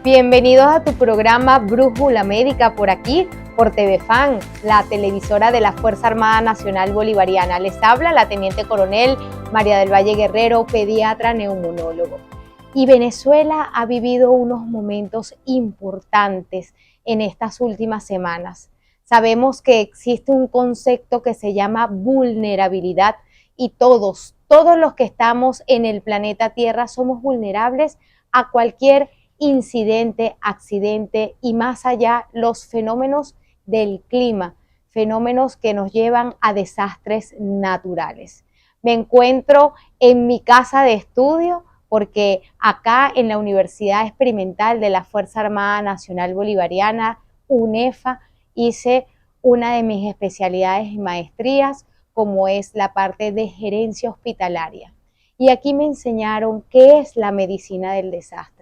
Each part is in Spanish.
Bienvenidos a tu programa Brújula Médica por aquí, por TVFAN, la televisora de la Fuerza Armada Nacional Bolivariana. Les habla la Teniente Coronel María del Valle Guerrero, pediatra neumonólogo. Y Venezuela ha vivido unos momentos importantes en estas últimas semanas. Sabemos que existe un concepto que se llama vulnerabilidad y todos los que estamos en el planeta Tierra somos vulnerables a cualquier incidente, accidente y más allá los fenómenos del clima, fenómenos que nos llevan a desastres naturales. Me encuentro en mi casa de estudio porque acá en la Universidad Experimental de la Fuerza Armada Nacional Bolivariana, UNEFA, hice una de mis especialidades y maestrías, como es la parte de gerencia hospitalaria. Y aquí me enseñaron qué es la medicina del desastre.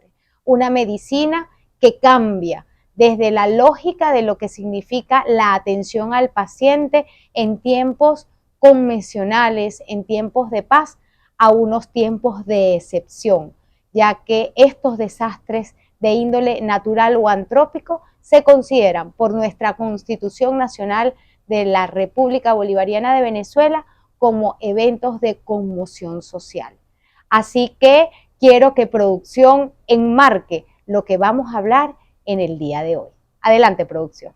Una medicina que cambia desde la lógica de lo que significa la atención al paciente en tiempos convencionales, en tiempos de paz, a unos tiempos de excepción, ya que estos desastres de índole natural o antrópico se consideran por nuestra Constitución Nacional de la República Bolivariana de Venezuela como eventos de conmoción social. Así que quiero que producción enmarque lo que vamos a hablar en el día de hoy. Adelante, producción.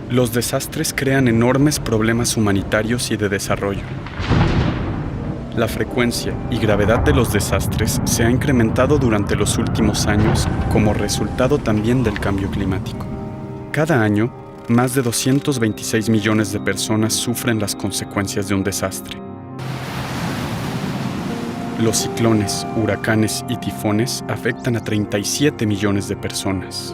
Los desastres crean enormes problemas humanitarios y de desarrollo. La frecuencia y gravedad de los desastres se ha incrementado durante los últimos años como resultado también del cambio climático. Cada año, más de 226 millones de personas sufren las consecuencias de un desastre. Los ciclones, huracanes y tifones afectan a 37 millones de personas.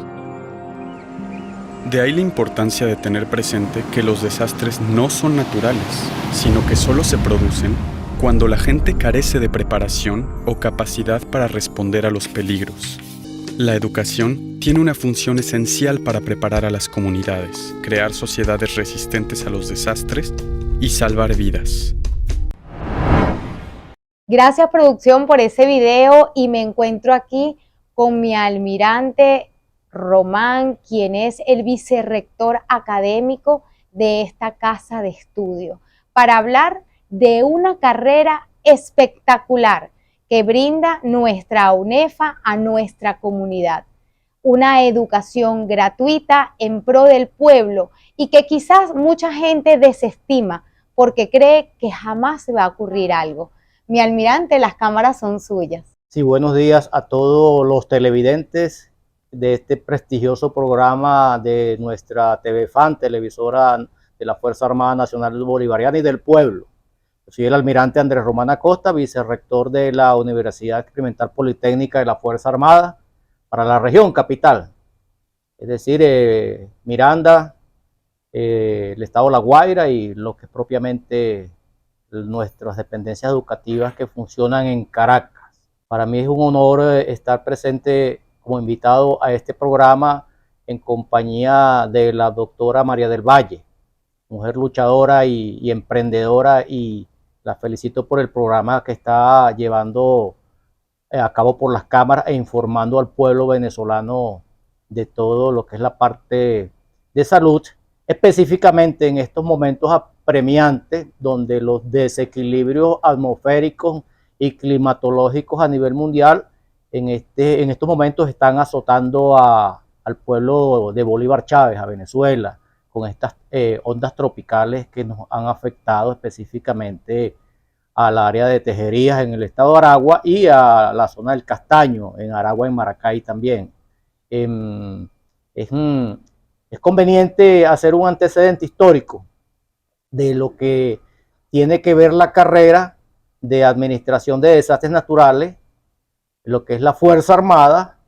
De ahí la importancia de tener presente que los desastres no son naturales, sino que solo se producen cuando la gente carece de preparación o capacidad para responder a los peligros. La educación tiene una función esencial para preparar a las comunidades, crear sociedades resistentes a los desastres y salvar vidas. Gracias, producción, por ese video y me encuentro aquí con mi almirante Román, quien es el vicerrector académico de esta casa de estudio, para hablar de una carrera espectacular que brinda nuestra UNEFA a nuestra comunidad. Una educación gratuita en pro del pueblo y que quizás mucha gente desestima porque cree que jamás se va a ocurrir algo. Mi almirante, las cámaras son suyas. Sí, buenos días a todos los televidentes de este prestigioso programa de nuestra TVFAN, televisora de la Fuerza Armada Nacional Bolivariana y del Pueblo. Yo soy el almirante Andrés Román Acosta, vicerrector de la Universidad Experimental Politécnica de la Fuerza Armada para la región capital, es decir, Miranda, el estado La Guaira y lo que es propiamente nuestras dependencias educativas que funcionan en Caracas. Para mí es un honor estar presente como invitado a este programa en compañía de la doctora María del Valle, mujer luchadora y emprendedora, y la felicito por el programa que está llevando a cabo por las cámaras e informando al pueblo venezolano de todo lo que es la parte de salud, específicamente en estos momentos apremiantes donde los desequilibrios atmosféricos y climatológicos a nivel mundial en estos momentos están azotando al pueblo de Bolívar Chávez, a Venezuela, con estas ondas tropicales que nos han afectado específicamente al área de Tejerías en el estado de Aragua y a la zona del Castaño en Aragua, en Maracay también. Es conveniente hacer un antecedente histórico de lo que tiene que ver la carrera de administración de desastres naturales, lo que es la Fuerza Armada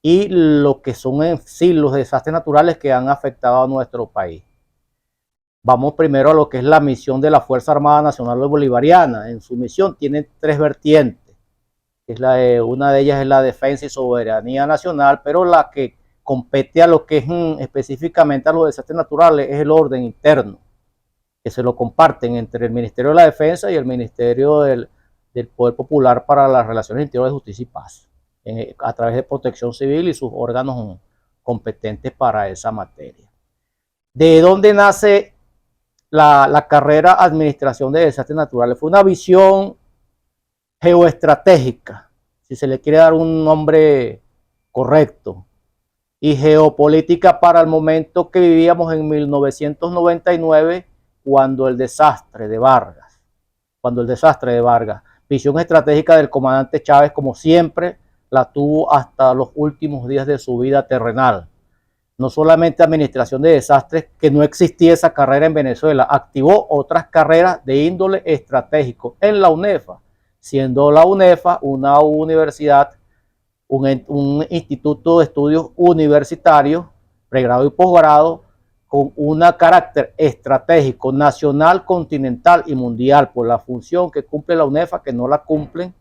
y lo que son en sí los desastres naturales que han afectado a nuestro país. Vamos primero a lo que es la misión de la Fuerza Armada Nacional Bolivariana. En su misión tiene tres vertientes. Una de ellas es la defensa y soberanía nacional, pero la que compete a lo que es específicamente a los desastres naturales es el orden interno, que se lo comparten entre el Ministerio de la Defensa y el Ministerio del Poder Popular para las Relaciones Interiores de Justicia y Paz. a través de Protección Civil y sus órganos competentes para esa materia. ¿De dónde nace la carrera Administración de Desastres Naturales? Fue una visión geoestratégica, si se le quiere dar un nombre correcto, y geopolítica para el momento que vivíamos en 1999, cuando el desastre de Vargas, visión estratégica del comandante Chávez, como siempre la tuvo hasta los últimos días de su vida terrenal. No solamente Administración de Desastres, que no existía esa carrera en Venezuela, activó otras carreras de índole estratégico en la UNEFA, siendo la UNEFA una universidad, un instituto de estudios universitarios, pregrado y posgrado, con un carácter estratégico nacional, continental y mundial, por la función que cumple la UNEFA, que no la cumplen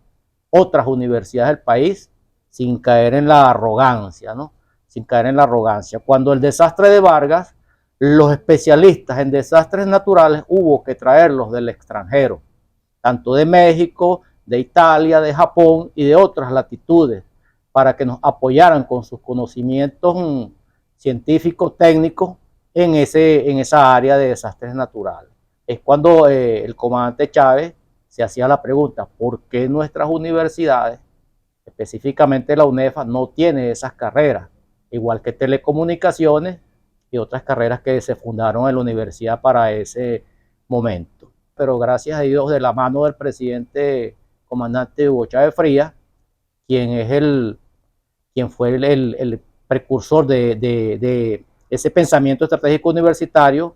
otras universidades del país, sin caer en la arrogancia, ¿no? Sin caer en la arrogancia. Cuando el desastre de Vargas, los especialistas en desastres naturales hubo que traerlos del extranjero, tanto de México, de Italia, de Japón y de otras latitudes, para que nos apoyaran con sus conocimientos científicos, técnicos, en esa área de desastres naturales. Es cuando el comandante Chávez se hacía la pregunta, ¿por qué nuestras universidades, específicamente la UNEFA, no tiene esas carreras? Igual que telecomunicaciones y otras carreras que se fundaron en la universidad para ese momento. Pero gracias a Dios, de la mano del presidente comandante Hugo Chávez Frías, quien fue el precursor de ese pensamiento estratégico universitario,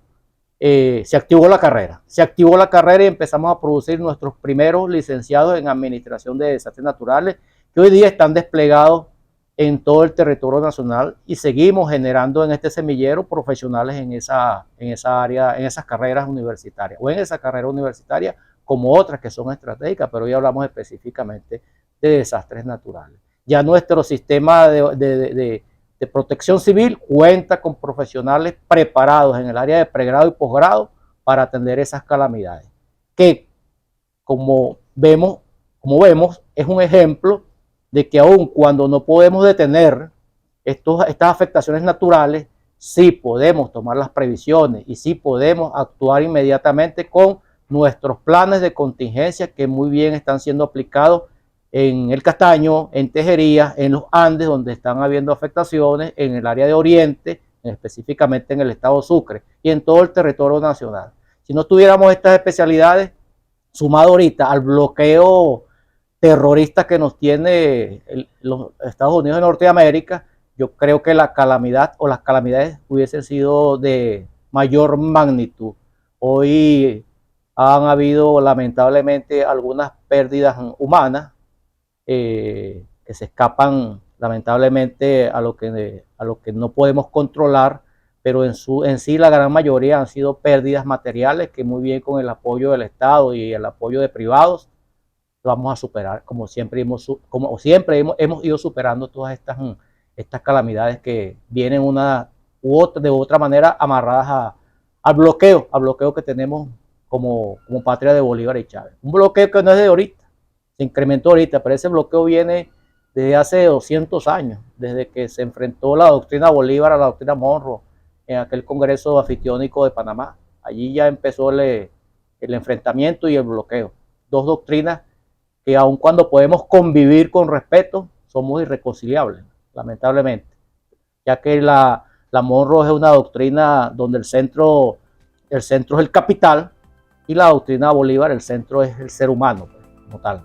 se activó la carrera. Y empezamos a producir nuestros primeros licenciados en Administración de Desastres Naturales, que hoy día están desplegados en todo el territorio nacional, y seguimos generando en este semillero profesionales en esa área, en esas carreras universitarias, o en esa carrera universitaria, como otras que son estratégicas, pero hoy hablamos específicamente de desastres naturales. Ya nuestro sistema de protección civil cuenta con profesionales preparados en el área de pregrado y posgrado para atender esas calamidades, que como vemos, es un ejemplo de que aun cuando no podemos detener estas afectaciones naturales, sí podemos tomar las previsiones y sí podemos actuar inmediatamente con nuestros planes de contingencia, que muy bien están siendo aplicados en el Castaño, en Tejerías, en los Andes, donde están habiendo afectaciones, en el área de Oriente, específicamente en el estado Sucre, y en todo el territorio nacional. Si no tuviéramos estas especialidades, sumado ahorita al bloqueo terrorista que nos tiene los Estados Unidos de Norteamérica, yo creo que la calamidad o las calamidades hubiesen sido de mayor magnitud. Hoy han habido lamentablemente algunas pérdidas humanas, que se escapan lamentablemente a lo que no podemos controlar, pero en sí la gran mayoría han sido pérdidas materiales que muy bien con el apoyo del Estado y el apoyo de privados vamos a superar, como siempre hemos ido superando todas estas calamidades que vienen de otra manera amarradas al bloqueo que tenemos como patria de Bolívar y Chávez. Un bloqueo que no es de ahorita, se incrementó ahorita, pero ese bloqueo viene desde hace 200 años, desde que se enfrentó la doctrina Bolívar a la doctrina Monroe en aquel Congreso Anfitriónico de Panamá. Allí ya empezó el enfrentamiento y el bloqueo. Dos doctrinas que aun cuando podemos convivir con respeto, somos irreconciliables, lamentablemente, ya que la Monroe es una doctrina donde el centro es el capital, y la doctrina Bolívar, el centro es el ser humano, como tal.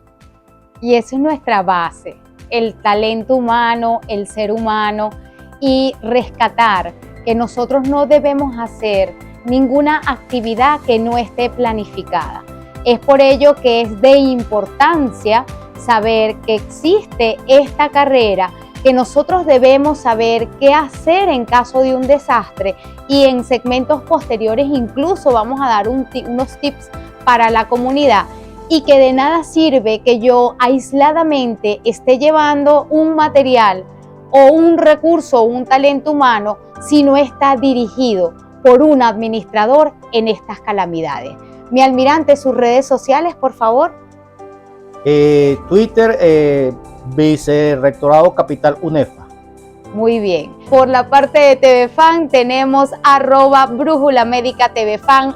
Y eso es nuestra base, el talento humano, el ser humano, y rescatar que nosotros no debemos hacer ninguna actividad que no esté planificada. Es por ello que es de importancia saber que existe esta carrera, que nosotros debemos saber qué hacer en caso de un desastre, y en segmentos posteriores incluso vamos a dar unos tips para la comunidad, y que de nada sirve que yo aisladamente esté llevando un material o un recurso o un talento humano si no está dirigido por un administrador en estas calamidades. Mi almirante, sus redes sociales, por favor. Twitter, Vicerrectorado Capital UNEFA. Muy bien. Por la parte de TVFan tenemos @Brújula Médica TVFan,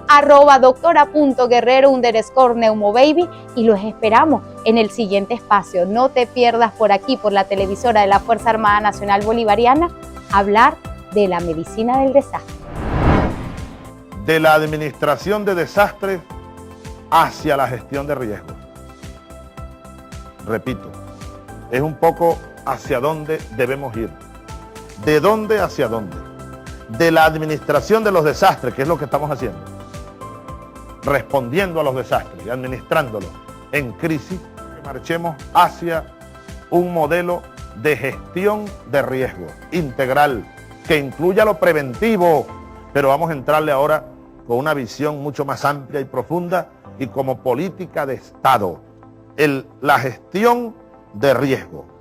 @doctora.guerrero_neumobaby y los esperamos en el siguiente espacio. No te pierdas por aquí, por la televisora de la Fuerza Armada Nacional Bolivariana, hablar de la medicina del desastre. De la administración de desastres hacia la gestión de riesgos. Repito, es un poco hacia dónde debemos ir. ¿De dónde hacia dónde? De la administración de los desastres, que es lo que estamos haciendo, respondiendo a los desastres y administrándolos en crisis, que marchemos hacia un modelo de gestión de riesgo integral, que incluya lo preventivo, pero vamos a entrarle ahora con una visión mucho más amplia y profunda y como política de Estado, la gestión de riesgo.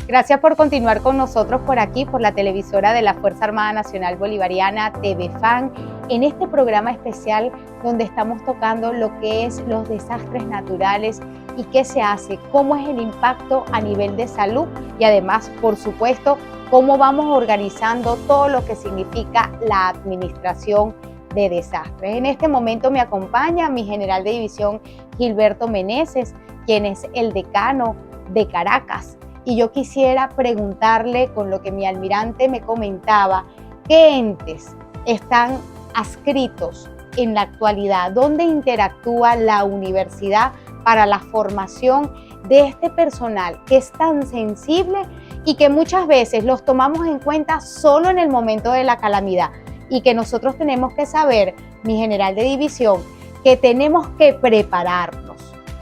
Gracias por continuar con nosotros por aquí, por la televisora de la Fuerza Armada Nacional Bolivariana, TVFan, en este programa especial donde estamos tocando lo que es los desastres naturales y qué se hace, cómo es el impacto a nivel de salud y además, por supuesto, cómo vamos organizando todo lo que significa la administración de desastres. En este momento me acompaña mi general de división Gilberto Meneses, quien es el decano de Caracas. Y yo quisiera preguntarle, con lo que mi almirante me comentaba, ¿qué entes están adscritos en la actualidad? ¿Dónde interactúa la universidad para la formación de este personal que es tan sensible y que muchas veces los tomamos en cuenta solo en el momento de la calamidad? Y que nosotros tenemos que saber, mi general de división, que tenemos que prepararnos.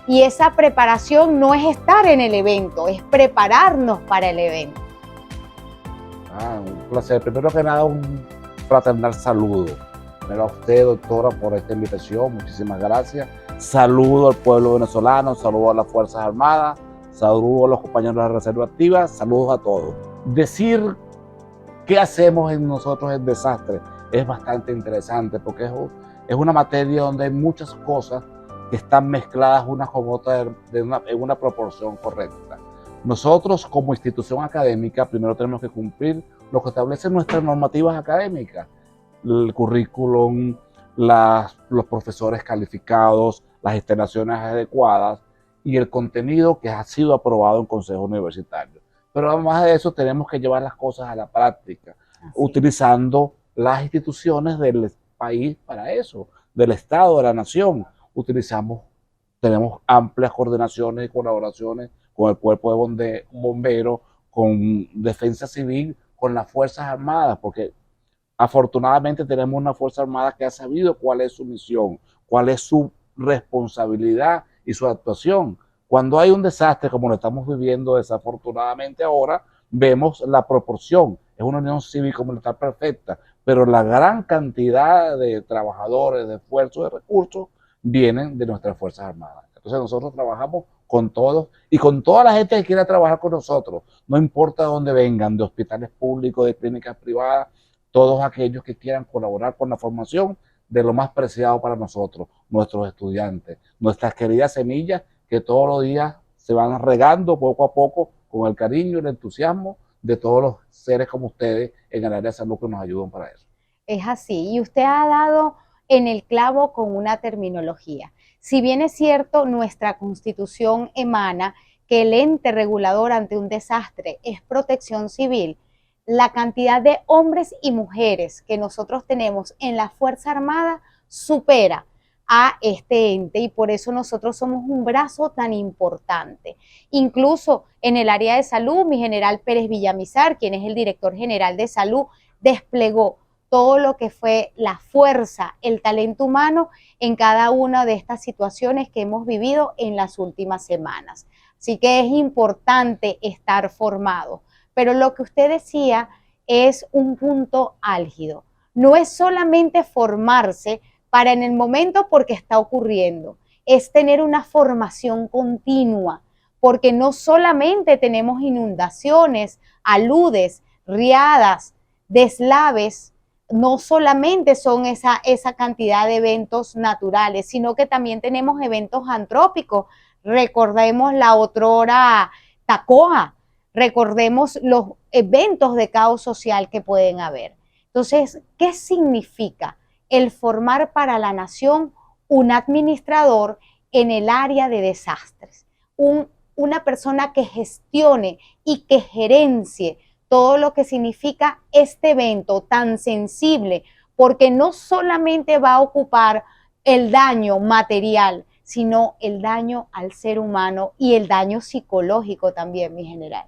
Y esa preparación no es estar en el evento, es prepararnos para el evento. Un placer. Primero que nada, un fraternal saludo. Primero a usted, doctora, por esta invitación. Muchísimas gracias. Saludo al pueblo venezolano, saludo a las Fuerzas Armadas, saludo a los compañeros de la Reserva Activa, saludos a todos. Decir qué hacemos nosotros en desastre es bastante interesante porque es una materia donde hay muchas cosas que están mezcladas unas con otras en una proporción correcta. Nosotros como institución académica primero tenemos que cumplir lo que establecen nuestras normativas académicas, el currículum, los profesores calificados, las instalaciones adecuadas y el contenido que ha sido aprobado en consejo universitario. Pero además de eso tenemos que llevar las cosas a la práctica, utilizando las instituciones del país para eso, del Estado, de la nación. Tenemos amplias coordinaciones y colaboraciones con el cuerpo de bomberos, con defensa civil, con las Fuerzas Armadas, porque afortunadamente tenemos una Fuerza Armada que ha sabido cuál es su misión, cuál es su responsabilidad y su actuación. Cuando hay un desastre como lo estamos viviendo desafortunadamente ahora, vemos la proporción. Es una unión cívico-militar perfecta, pero la gran cantidad de trabajadores, de esfuerzos, de recursos, vienen de nuestras Fuerzas Armadas. Entonces nosotros trabajamos con todos y con toda la gente que quiera trabajar con nosotros, no importa de dónde vengan, de hospitales públicos, de clínicas privadas, todos aquellos que quieran colaborar con la formación de lo más preciado para nosotros, nuestros estudiantes, nuestras queridas semillas que todos los días se van regando poco a poco con el cariño y el entusiasmo de todos los seres como ustedes en el área de salud que nos ayudan para eso. Es así, y usted ha dado en el clavo con una terminología. Si bien es cierto, nuestra Constitución emana que el ente regulador ante un desastre es Protección Civil, la cantidad de hombres y mujeres que nosotros tenemos en la Fuerza Armada supera a este ente y por eso nosotros somos un brazo tan importante. Incluso en el área de salud, mi general Pérez Villamizar, quien es el director general de salud, desplegó todo lo que fue la fuerza, el talento humano en cada una de estas situaciones que hemos vivido en las últimas semanas. Así que es importante estar formado. Pero lo que usted decía es un punto álgido. No es solamente formarse para en el momento porque está ocurriendo, es tener una formación continua, porque no solamente tenemos inundaciones, aludes, riadas, deslaves, no solamente son esa cantidad de eventos naturales, sino que también tenemos eventos antrópicos. Recordemos la otrora Tacoa, recordemos los eventos de caos social que pueden haber. Entonces, ¿qué significa el formar para la nación un administrador en el área de desastres? Una persona que gestione y que gerencie todo lo que significa este evento tan sensible, porque no solamente va a ocupar el daño material, sino el daño al ser humano y el daño psicológico también, mi general.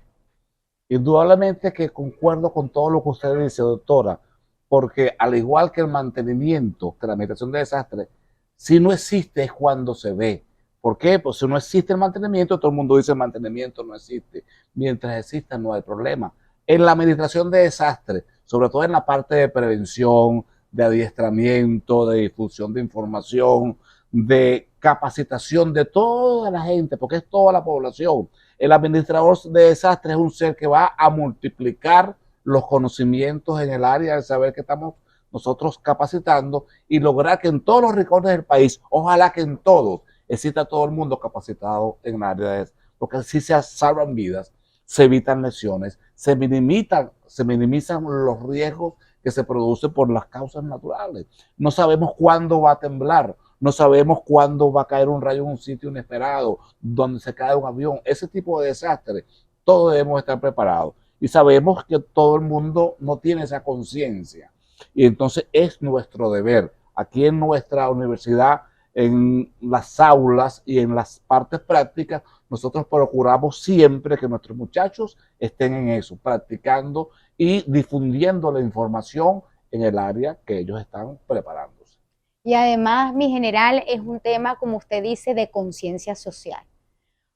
Indudablemente que concuerdo con todo lo que usted dice, doctora, porque al igual que el mantenimiento, que la administración de desastres, si no existe es cuando se ve. ¿Por qué? Pues si no existe el mantenimiento, todo el mundo dice el mantenimiento no existe. Mientras exista no hay problema. En la administración de desastres, sobre todo en la parte de prevención, de adiestramiento, de difusión de información, de capacitación de toda la gente, porque es toda la población. El administrador de desastres es un ser que va a multiplicar los conocimientos en el área del saber que estamos nosotros capacitando y lograr que en todos los rincones del país, ojalá que en todos, exista todo el mundo capacitado en el área de eso, porque así se salvan vidas, se evitan lesiones, se minimizan los riesgos que se producen por las causas naturales. No sabemos cuándo va a temblar, no sabemos cuándo va a caer un rayo en un sitio inesperado, donde se cae un avión. Ese tipo de desastres, todos debemos estar preparados. Y sabemos que todo el mundo no tiene esa conciencia. Y entonces es nuestro deber, aquí en nuestra universidad, en las aulas y en las partes prácticas, nosotros procuramos siempre que nuestros muchachos estén en eso, practicando y difundiendo la información en el área que ellos están preparándose. Y además, mi general, es un tema, como usted dice, de conciencia social,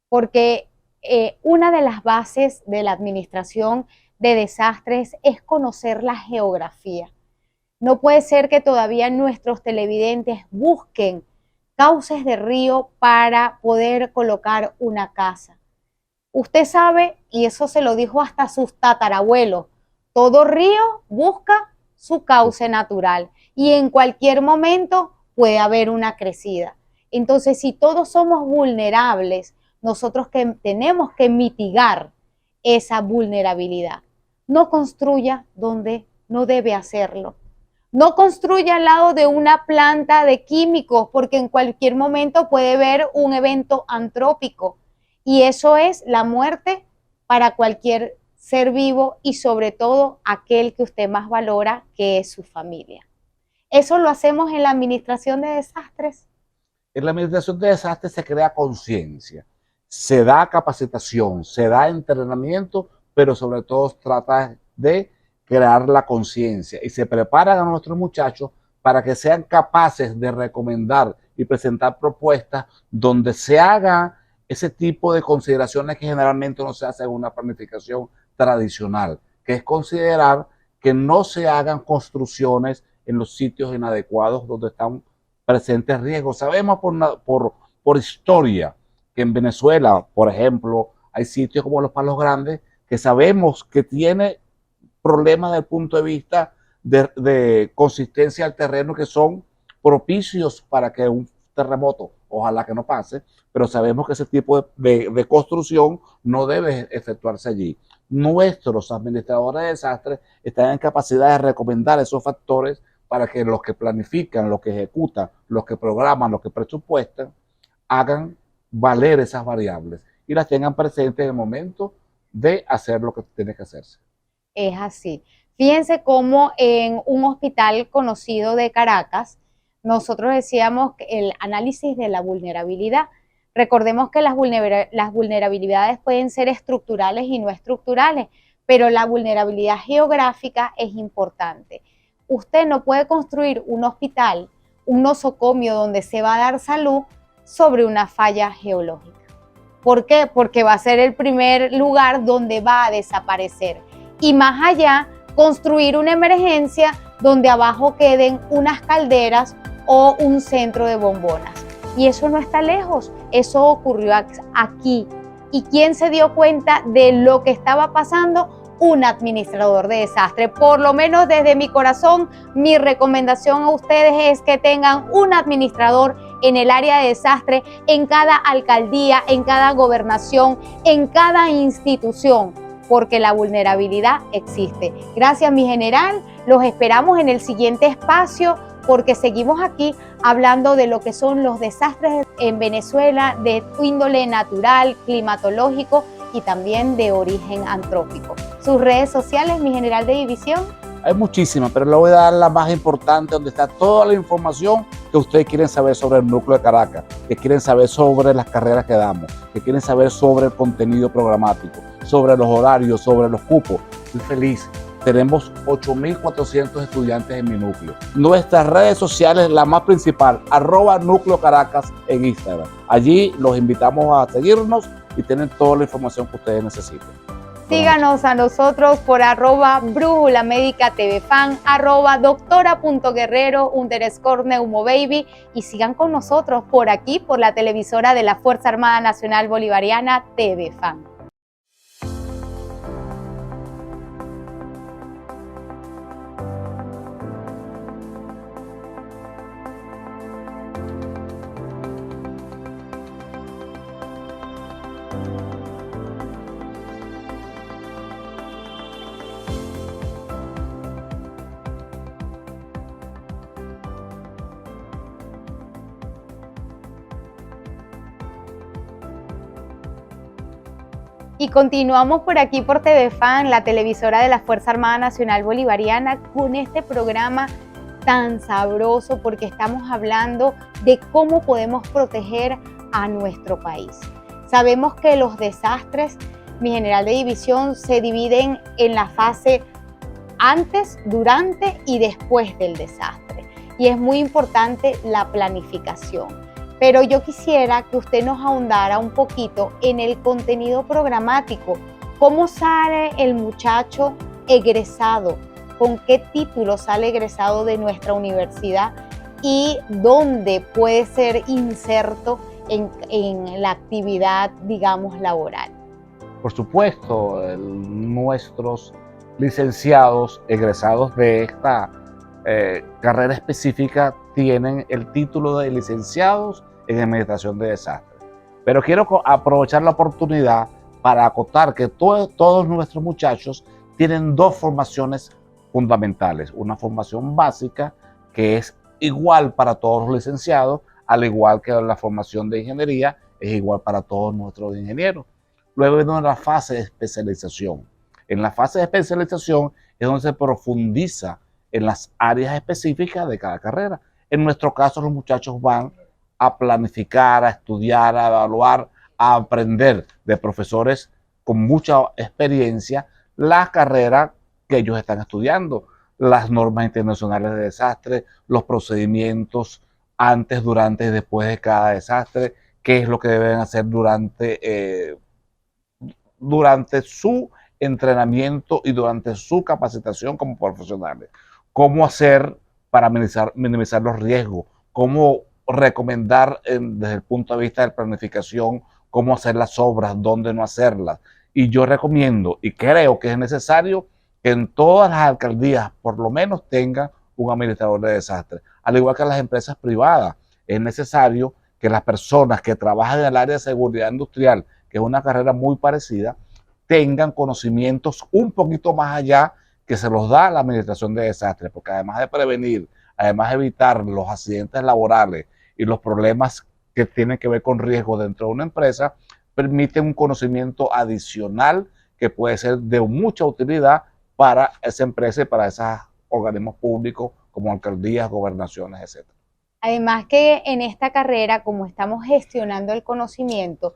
porque una de las bases de la administración de desastres es conocer la geografía. No puede ser que todavía nuestros televidentes busquen cauces de río para poder colocar una casa. Usted sabe, y eso se lo dijo hasta sus tatarabuelos, todo río busca su cauce natural y en cualquier momento puede haber una crecida. Entonces, si todos somos vulnerables, nosotros tenemos que mitigar esa vulnerabilidad. No construya donde no debe hacerlo. No construya al lado de una planta de químicos porque en cualquier momento puede haber un evento antrópico y eso es la muerte para cualquier ser vivo y sobre todo aquel que usted más valora, que es su familia. Eso lo hacemos en la administración de desastres. En la administración de desastres se crea conciencia, se da capacitación, se da entrenamiento, pero sobre todo trata de crear la conciencia y se preparan a nuestros muchachos para que sean capaces de recomendar y presentar propuestas donde se haga ese tipo de consideraciones que generalmente no se hace en una planificación tradicional, que es considerar que no se hagan construcciones en los sitios inadecuados donde están presentes riesgos. Sabemos por historia que en Venezuela, por ejemplo, hay sitios como los Palos Grandes que sabemos que tiene problemas desde el punto de vista de consistencia del terreno que son propicios para que un terremoto, ojalá que no pase, pero sabemos que ese tipo de construcción no debe efectuarse allí. Nuestros administradores de desastres están en capacidad de recomendar esos factores para que los que planifican, los que ejecutan, los que programan, los que presupuestan, hagan valer esas variables y las tengan presentes en el momento de hacer lo que tiene que hacerse. Es así. Fíjense cómo en un hospital conocido de Caracas, nosotros decíamos que el análisis de la vulnerabilidad. Recordemos que las vulnerabilidades pueden ser estructurales y no estructurales, pero la vulnerabilidad geográfica es importante. Usted no puede construir un hospital, un nosocomio donde se va a dar salud sobre una falla geológica. ¿Por qué? Porque va a ser el primer lugar donde va a desaparecer. Y más allá, construir una emergencia donde abajo queden unas calderas o un centro de bombonas. Y eso no está lejos, eso ocurrió aquí. ¿Y quién se dio cuenta de lo que estaba pasando? Un administrador de desastre. Por lo menos desde mi corazón, mi recomendación a ustedes es que tengan un administrador en el área de desastre, en cada alcaldía, en cada gobernación, en cada institución, porque la vulnerabilidad existe. Gracias, mi general. Los esperamos en el siguiente espacio, porque seguimos aquí hablando de lo que son los desastres en Venezuela de índole natural, climatológico y también de origen antrópico. Sus redes sociales, mi general de división. Hay muchísimas, pero le voy a dar la más importante, donde está toda la información que ustedes quieren saber sobre el núcleo de Caracas, que quieren saber sobre las carreras que damos, que quieren saber sobre el contenido programático, sobre los horarios, sobre los cupos. Estoy feliz. Tenemos 8.400 estudiantes en mi núcleo. Nuestras redes sociales, la más principal, @Núcleo Caracas en Instagram. Allí los invitamos a seguirnos y tienen toda la información que ustedes necesiten. Síganos a nosotros por @Brújula Médica TV Fan, @doctora.guerrero_neumobaby, y sigan con nosotros por aquí, por la televisora de la Fuerza Armada Nacional Bolivariana, TV Fan. Y continuamos por aquí por TV Fan, la televisora de la Fuerza Armada Nacional Bolivariana, con este programa tan sabroso, porque estamos hablando de cómo podemos proteger a nuestro país. Sabemos que los desastres, mi general de división, se dividen en la fase antes, durante y después del desastre. Y es muy importante la planificación. Pero yo quisiera que usted nos ahondara un poquito en el contenido programático. ¿Cómo sale el muchacho egresado? ¿Con qué título sale egresado de nuestra universidad? ¿Y dónde puede ser inserto en la actividad, digamos, laboral? Por supuesto, nuestros licenciados egresados de esta carrera específica tienen el título de licenciados en Administración de Desastres. Pero quiero aprovechar la oportunidad para acotar que todos nuestros muchachos tienen dos formaciones fundamentales. Una formación básica, que es igual para todos los licenciados, al igual que la formación de ingeniería es igual para todos nuestros ingenieros. Luego viene la fase de especialización. En la fase de especialización es donde se profundiza en las áreas específicas de cada carrera. En nuestro caso, los muchachos van a planificar, a estudiar, a evaluar, a aprender de profesores con mucha experiencia la carrera que ellos están estudiando, las normas internacionales de desastre, los procedimientos antes, durante y después de cada desastre, qué es lo que deben hacer durante su entrenamiento y durante su capacitación como profesionales. Cómo hacer para minimizar los riesgos, cómo recomendar desde el punto de vista de planificación, cómo hacer las obras, dónde no hacerlas. Y yo recomiendo y creo que es necesario que en todas las alcaldías por lo menos tengan un administrador de desastres. Al igual que en las empresas privadas, es necesario que las personas que trabajan en el área de seguridad industrial, que es una carrera muy parecida, tengan conocimientos un poquito más allá que se los da la administración de desastres, porque además de prevenir, además de evitar los accidentes laborales y los problemas que tienen que ver con riesgo dentro de una empresa, permite un conocimiento adicional que puede ser de mucha utilidad para esa empresa y para esos organismos públicos como alcaldías, gobernaciones, etc. Además que en esta carrera, como estamos gestionando el conocimiento,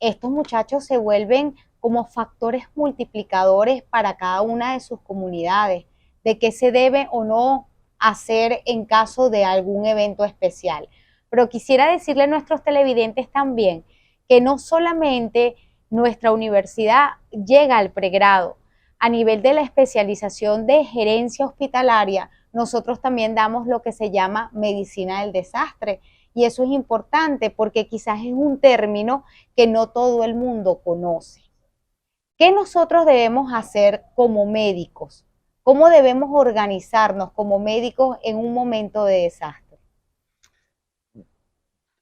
estos muchachos se vuelven como factores multiplicadores para cada una de sus comunidades, de qué se debe o no hacer en caso de algún evento especial. Pero quisiera decirle a nuestros televidentes también que no solamente nuestra universidad llega al pregrado, a nivel de la especialización de gerencia hospitalaria, nosotros también damos lo que se llama medicina del desastre. Y eso es importante porque quizás es un término que no todo el mundo conoce. ¿Qué nosotros debemos hacer como médicos? ¿Cómo debemos organizarnos como médicos en un momento de desastre?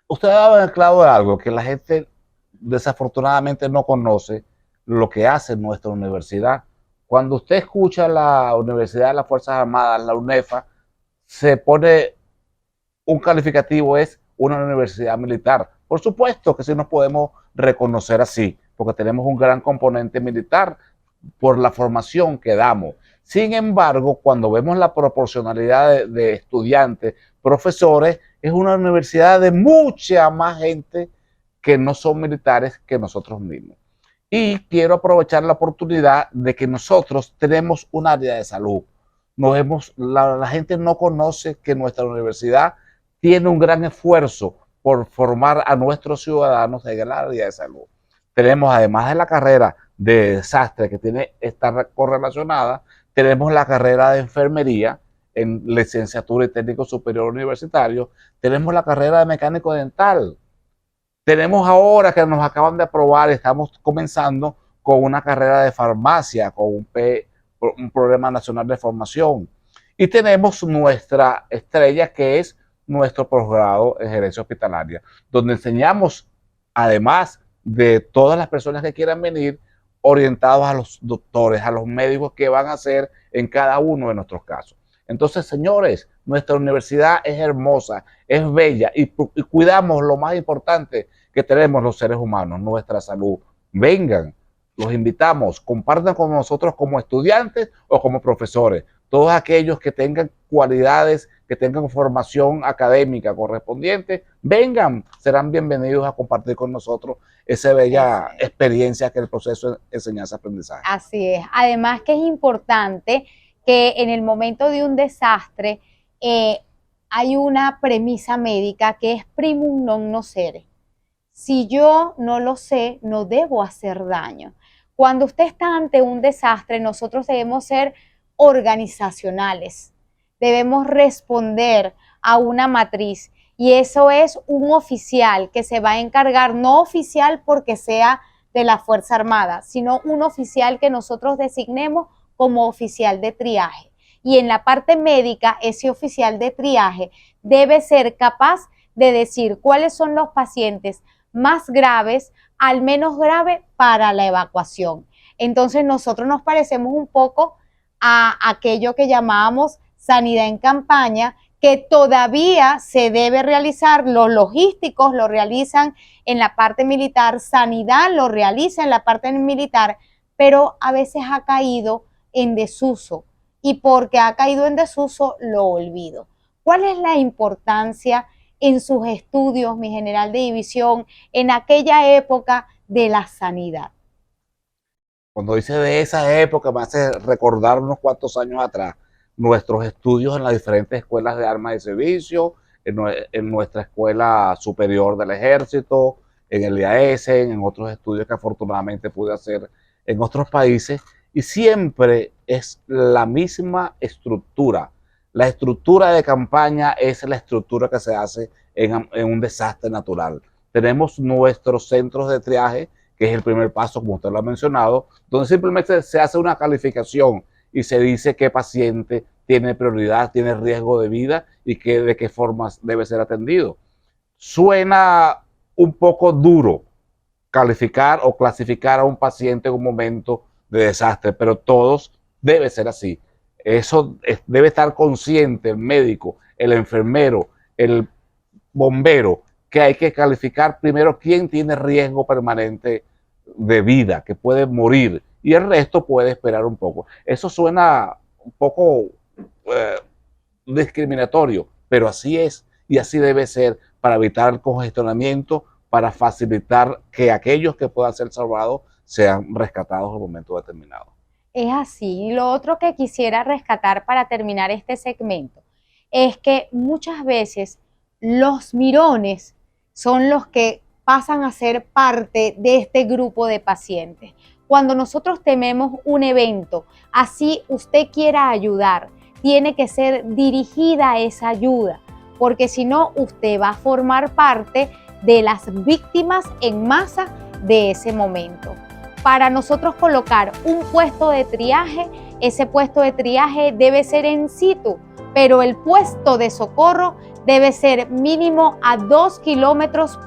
Usted ha dado en el clavo de algo que la gente desafortunadamente no conoce lo que hace nuestra universidad. Cuando usted escucha la Universidad de las Fuerzas Armadas, la UNEFA, se pone un calificativo, es una universidad militar. Por supuesto que sí nos podemos reconocer así, porque tenemos un gran componente militar por la formación que damos. Sin embargo, cuando vemos la proporcionalidad de estudiantes, profesores, es una universidad de mucha más gente que no son militares que nosotros mismos. Y quiero aprovechar la oportunidad de que nosotros tenemos un área de salud. La gente no conoce que nuestra universidad tiene un gran esfuerzo por formar a nuestros ciudadanos en el área de salud. Tenemos, además de la carrera de desastre que está correlacionada, tenemos la carrera de enfermería en licenciatura y técnico superior universitario, tenemos la carrera de mecánico dental, tenemos ahora que nos acaban de aprobar, estamos comenzando con una carrera de farmacia, con un programa nacional de formación. Y tenemos nuestra estrella, que es nuestro posgrado en gerencia hospitalaria, donde enseñamos, además de todas las personas que quieran venir, orientados a los doctores, a los médicos que van a hacer en cada uno de nuestros casos. Entonces, señores, nuestra universidad es hermosa, es bella y cuidamos lo más importante que tenemos los seres humanos, nuestra salud. Vengan, los invitamos, compartan con nosotros como estudiantes o como profesores. Todos aquellos que tengan cualidades, que tengan formación académica correspondiente, vengan, serán bienvenidos a compartir con nosotros esa bella experiencia que es el proceso de enseñanza-aprendizaje. Así es. Además que es importante que en el momento de un desastre hay una premisa médica que es primum non nocere. Si yo no lo sé, no debo hacer daño. Cuando usted está ante un desastre, nosotros debemos ser organizacionales, debemos responder a una matriz y eso es un oficial que se va a encargar, no oficial porque sea de la Fuerza Armada, sino un oficial que nosotros designemos como oficial de triaje. Y en la parte médica, ese oficial de triaje debe ser capaz de decir cuáles son los pacientes más graves, al menos grave para la evacuación. Entonces nosotros nos parecemos un poco a aquello que llamábamos sanidad en campaña, que todavía se debe realizar, los logísticos lo realizan en la parte militar, sanidad lo realiza en la parte militar, pero a veces ha caído en desuso y porque ha caído en desuso lo olvido. ¿Cuál es la importancia en sus estudios, mi general de división, en aquella época de la sanidad? Cuando dice de esa época, me hace recordar unos cuantos años atrás, nuestros estudios en las diferentes escuelas de armas de servicio, en nuestra escuela superior del ejército, en el IAS, en otros estudios que afortunadamente pude hacer en otros países, y siempre es la misma estructura. La estructura de campaña es la estructura que se hace en un desastre natural. Tenemos nuestros centros de triaje, que es el primer paso, como usted lo ha mencionado, donde simplemente se hace una calificación y se dice qué paciente tiene prioridad, tiene riesgo de vida y de qué formas debe ser atendido. Suena un poco duro calificar o clasificar a un paciente en un momento de desastre, pero todos debe ser así. Eso debe estar consciente el médico, el enfermero, el bombero, que hay que calificar primero quién tiene riesgo permanente de vida, que puede morir, y el resto puede esperar un poco. Eso suena un poco discriminatorio, pero así es y así debe ser para evitar el congestionamiento, para facilitar que aquellos que puedan ser salvados sean rescatados en un momento determinado. Es así. Y lo otro que quisiera rescatar para terminar este segmento es que muchas veces los mirones son los que pasan a ser parte de este grupo de pacientes. Cuando nosotros tememos un evento, así usted quiera ayudar, tiene que ser dirigida esa ayuda, porque si no, usted va a formar parte de las víctimas en masa de ese momento. Para nosotros colocar un puesto de triaje, ese puesto de triaje debe ser en situ, pero el puesto de socorro debe ser mínimo a 2,8 kilómetros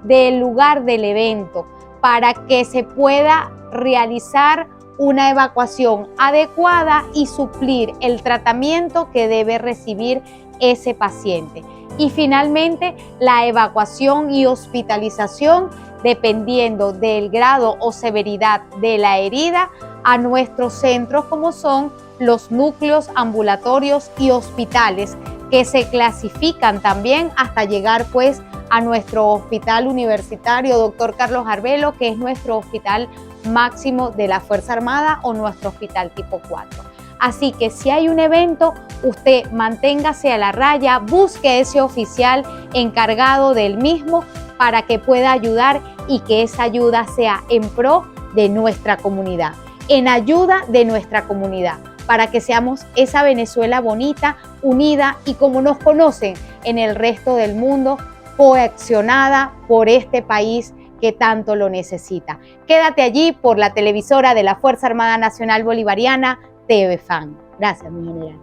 del lugar del evento para que se pueda realizar una evacuación adecuada y suplir el tratamiento que debe recibir ese paciente. Y finalmente, la evacuación y hospitalización dependiendo del grado o severidad de la herida a nuestros centros como son los núcleos ambulatorios y hospitales que se clasifican también hasta llegar pues a nuestro hospital universitario Dr. Carlos Arbelo, que es nuestro hospital máximo de la Fuerza Armada o nuestro hospital tipo 4. Así que si hay un evento, usted manténgase a la raya, busque ese oficial encargado del mismo para que pueda ayudar y que esa ayuda sea en pro de nuestra comunidad, en ayuda de nuestra comunidad, para que seamos esa Venezuela bonita, unida y como nos conocen en el resto del mundo, coaccionada por este país que tanto lo necesita. Quédate allí por la televisora de la Fuerza Armada Nacional Bolivariana, TVFAN. Gracias, mi general.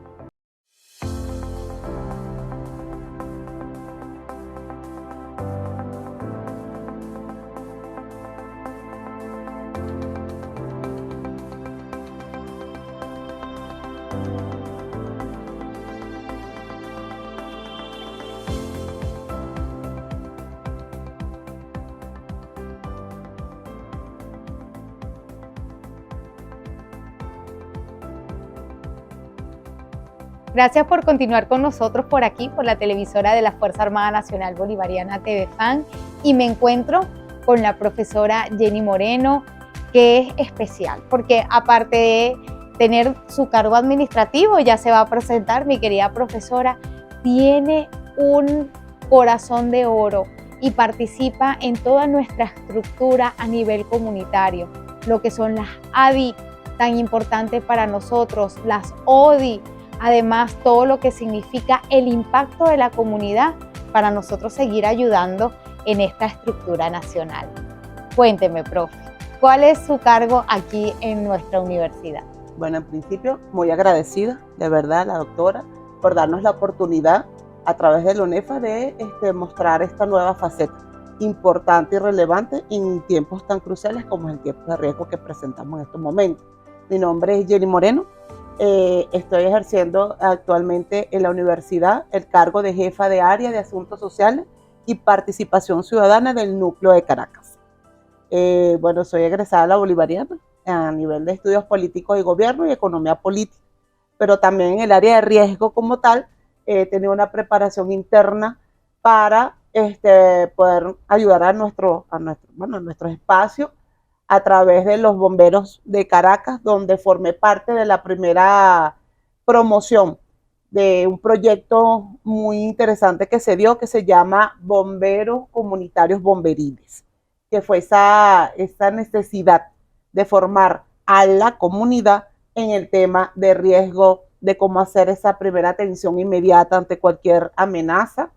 Gracias por continuar con nosotros por aquí, por la televisora de la Fuerza Armada Nacional Bolivariana TVFAN, y me encuentro con la profesora Jenny Moreno, que es especial, porque aparte de tener su cargo administrativo, ya se va a presentar, mi querida profesora, tiene un corazón de oro y participa en toda nuestra estructura a nivel comunitario, lo que son las ADI, tan importantes para nosotros, las ODI, además todo lo que significa el impacto de la comunidad para nosotros seguir ayudando en esta estructura nacional. Cuénteme, profe, ¿cuál es su cargo aquí en nuestra universidad? Bueno, en principio, muy agradecida, de verdad, a la doctora, por darnos la oportunidad a través de la UNEFA de mostrar esta nueva faceta importante y relevante en tiempos tan cruciales como el tiempo de riesgo que presentamos en estos momentos. Mi nombre es Jenny Moreno. Estoy ejerciendo actualmente en la universidad el cargo de jefa de área de asuntos sociales y participación ciudadana del núcleo de Caracas. Bueno, soy egresada de la Bolivariana a nivel de estudios políticos y gobierno y economía política, pero también en el área de riesgo como tal he tenido una preparación interna para poder ayudar a nuestros espacios a través de los bomberos de Caracas, donde formé parte de la primera promoción de un proyecto muy interesante que se dio, que se llama Bomberos Comunitarios Bomberiles, que fue esa necesidad de formar a la comunidad en el tema de riesgo, de cómo hacer esa primera atención inmediata ante cualquier amenaza.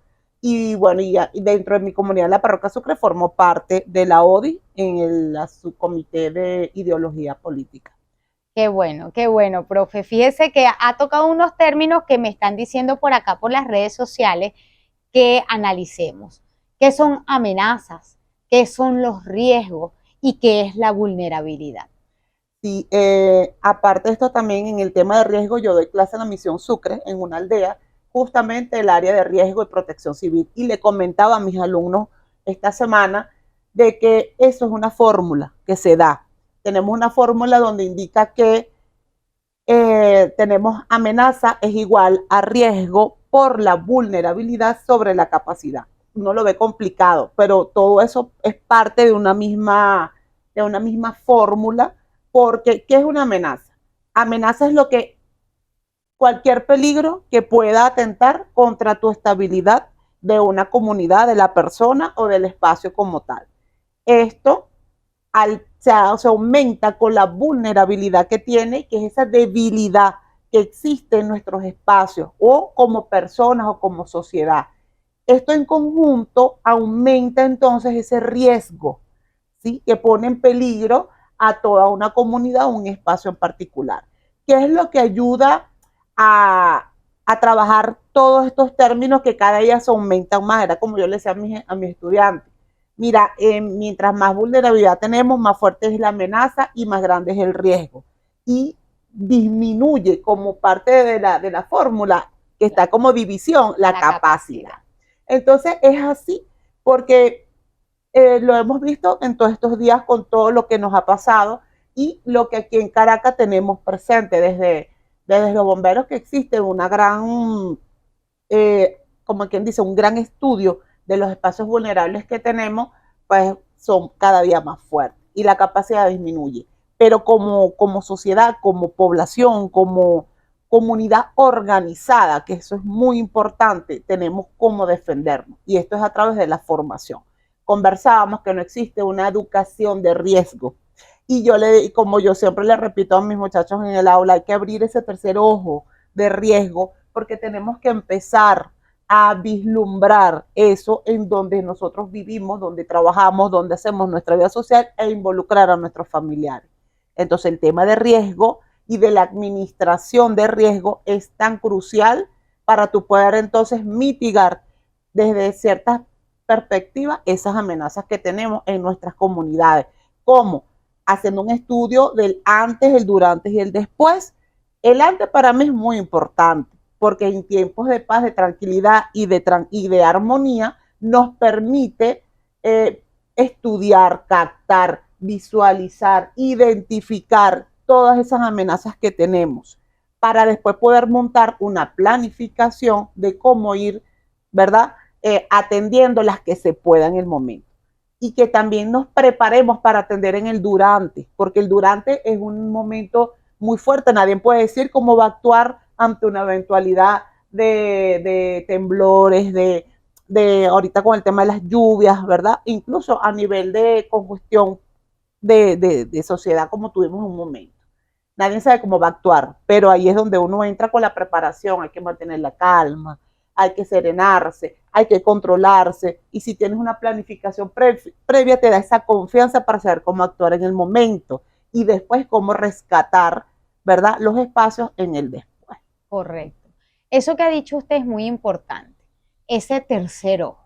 Y bueno, y dentro de mi comunidad, la Parroquia Sucre, formó parte de la ODI en el subcomité de ideología política. Qué bueno, profe. Fíjese que ha tocado unos términos que me están diciendo por acá, por las redes sociales, que analicemos. ¿Qué son amenazas? ¿Qué son los riesgos? ¿Y qué es la vulnerabilidad? Sí, aparte de esto también en el tema de riesgo, yo doy clase en la Misión Sucre, en una aldea, justamente el área de riesgo y protección civil. Y le comentaba a mis alumnos esta semana de que eso es una fórmula que se da. Tenemos una fórmula donde indica que tenemos amenaza es igual a riesgo por la vulnerabilidad sobre la capacidad. Uno lo ve complicado, pero todo eso es parte de una misma fórmula, porque ¿qué es una amenaza? Amenaza es cualquier peligro que pueda atentar contra tu estabilidad de una comunidad, de la persona o del espacio como tal. Esto se aumenta con la vulnerabilidad que tiene, que es esa debilidad que existe en nuestros espacios o como personas o como sociedad. Esto en conjunto aumenta entonces ese riesgo, ¿sí?, que pone en peligro a toda una comunidad o un espacio en particular. ¿Qué es lo que ayuda a trabajar todos estos términos que cada día se aumentan más? Era como yo le decía a mis estudiantes. Mira, mientras más vulnerabilidad tenemos, más fuerte es la amenaza y más grande es el riesgo. Y disminuye como parte de la fórmula, que está como división, la capacidad. Entonces es así, porque lo hemos visto en todos estos días con todo lo que nos ha pasado y lo que aquí en Caracas tenemos presente desde los bomberos, que existe una gran, como quien dice, un gran estudio de los espacios vulnerables que tenemos, pues son cada día más fuertes y la capacidad disminuye. Pero como sociedad, como población, como comunidad organizada, que eso es muy importante, tenemos cómo defendernos. Y esto es a través de la formación. Conversábamos que no existe una educación de riesgo. Y como yo siempre le repito a mis muchachos en el aula, hay que abrir ese tercer ojo de riesgo, porque tenemos que empezar a vislumbrar eso en donde nosotros vivimos, donde trabajamos, donde hacemos nuestra vida social, e involucrar a nuestros familiares. Entonces el tema de riesgo y de la administración de riesgo es tan crucial para tú poder entonces mitigar desde ciertas perspectivas esas amenazas que tenemos en nuestras comunidades. ¿Cómo? Haciendo un estudio del antes, el durante y el después. El antes para mí es muy importante, porque en tiempos de paz, de tranquilidad y de armonía nos permite estudiar, captar, visualizar, identificar todas esas amenazas que tenemos, para después poder montar una planificación de cómo ir, ¿verdad?, atendiendo las que se pueda en el momento. Y que también nos preparemos para atender en el durante, porque el durante es un momento muy fuerte. Nadie puede decir cómo va a actuar ante una eventualidad de temblores, de ahorita con el tema de las lluvias, ¿verdad? Incluso a nivel de congestión de sociedad, como tuvimos en un momento. Nadie sabe cómo va a actuar, pero ahí es donde uno entra con la preparación. Hay que mantener la calma, hay que serenarse, hay que controlarse, y si tienes una planificación previa te da esa confianza para saber cómo actuar en el momento y después cómo rescatar, ¿verdad?, los espacios en el después. Correcto. Eso que ha dicho usted es muy importante, ese tercer ojo,